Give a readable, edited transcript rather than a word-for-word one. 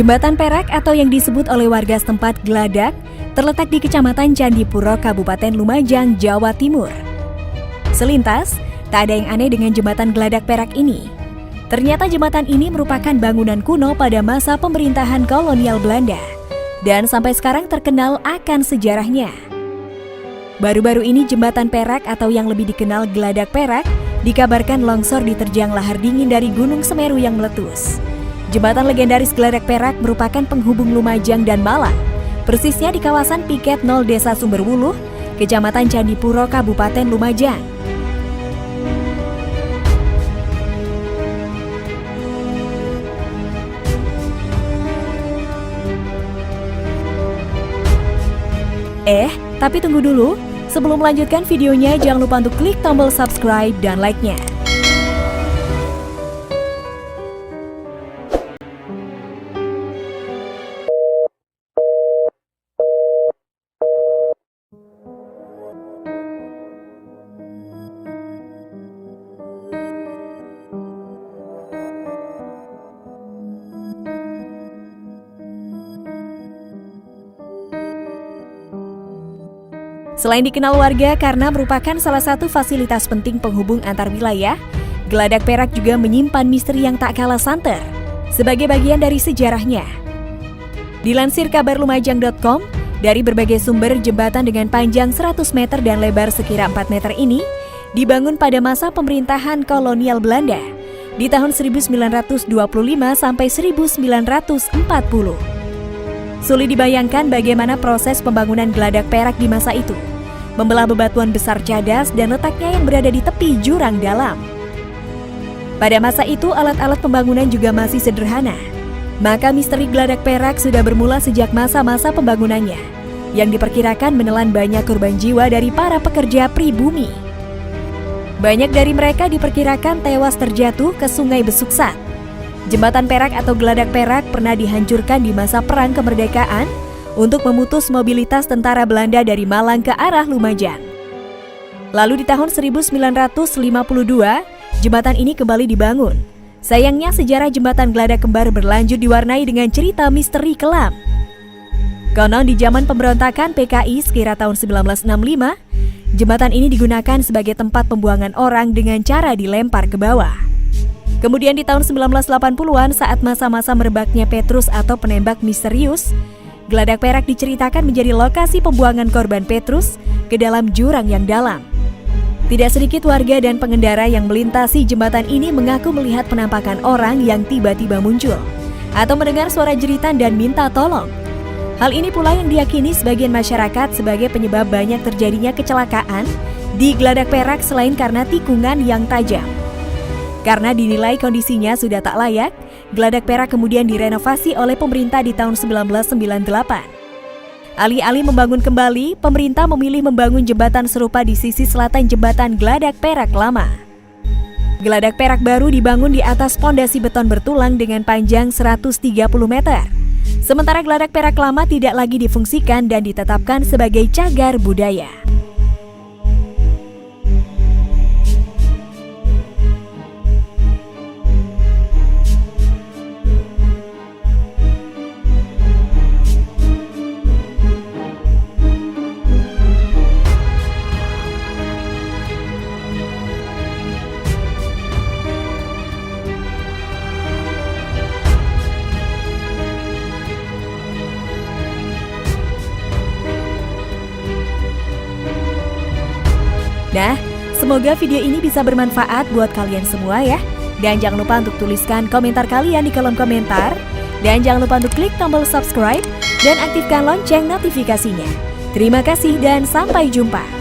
Jembatan Perak atau yang disebut oleh warga setempat Gladak terletak di Kecamatan Candipuro, Kabupaten Lumajang, Jawa Timur. Selintas, tak ada yang aneh dengan jembatan Gladak Perak ini. Ternyata jembatan ini merupakan bangunan kuno pada masa pemerintahan kolonial Belanda dan sampai sekarang terkenal akan sejarahnya. Baru-baru ini jembatan Perak atau yang lebih dikenal Gladak Perak dikabarkan longsor diterjang lahar dingin dari Gunung Semeru yang meletus. Jembatan legendaris Gladak Perak merupakan penghubung Lumajang dan Malang, persisnya di kawasan Piket 0 Desa Sumberwuluh, Kecamatan Candipuro, Kabupaten Lumajang. Tapi tunggu dulu, sebelum melanjutkan videonya jangan lupa untuk klik tombol subscribe dan like-nya. Selain dikenal warga karena merupakan salah satu fasilitas penting penghubung antar wilayah, Gladak Perak juga menyimpan misteri yang tak kalah santer sebagai bagian dari sejarahnya. Dilansir kabar lumajang.com, dari berbagai sumber jembatan dengan panjang 100 meter dan lebar sekira 4 meter ini dibangun pada masa pemerintahan kolonial Belanda di tahun 1925 sampai 1940. Sulit dibayangkan bagaimana proses pembangunan Gladak Perak di masa itu, membelah bebatuan besar cadas dan letaknya yang berada di tepi jurang dalam. Pada masa itu alat-alat pembangunan juga masih sederhana, maka misteri Gladak Perak sudah bermula sejak masa-masa pembangunannya, yang diperkirakan menelan banyak korban jiwa dari para pekerja pribumi. Banyak dari mereka diperkirakan tewas terjatuh ke Sungai Besuksat. Jembatan Perak atau Gladak Perak pernah dihancurkan di masa Perang Kemerdekaan untuk memutus mobilitas tentara Belanda dari Malang ke arah Lumajang. Lalu di tahun 1952, jembatan ini kembali dibangun. Sayangnya sejarah jembatan Gladak Kembar berlanjut diwarnai dengan cerita misteri kelam. Konon di zaman pemberontakan PKI sekira tahun 1965, jembatan ini digunakan sebagai tempat pembuangan orang dengan cara dilempar ke bawah. Kemudian di tahun 1980-an saat masa-masa merebaknya Petrus atau penembak misterius, Gladak Perak diceritakan menjadi lokasi pembuangan korban Petrus ke dalam jurang yang dalam. Tidak sedikit warga dan pengendara yang melintasi jembatan ini mengaku melihat penampakan orang yang tiba-tiba muncul atau mendengar suara jeritan dan minta tolong. Hal ini pula yang diyakini sebagian masyarakat sebagai penyebab banyak terjadinya kecelakaan di Gladak Perak selain karena tikungan yang tajam. Karena dinilai kondisinya sudah tak layak, Gladak Perak kemudian direnovasi oleh pemerintah di tahun 1998. Alih-alih membangun kembali, pemerintah memilih membangun jembatan serupa di sisi selatan jembatan Gladak Perak lama. Gladak Perak baru dibangun di atas pondasi beton bertulang dengan panjang 130 meter. Sementara Gladak Perak lama tidak lagi difungsikan dan ditetapkan sebagai cagar budaya. Nah, semoga video ini bisa bermanfaat buat kalian semua ya. Dan jangan lupa untuk tuliskan komentar kalian di kolom komentar. Dan jangan lupa untuk klik tombol subscribe dan aktifkan lonceng notifikasinya. Terima kasih dan sampai jumpa.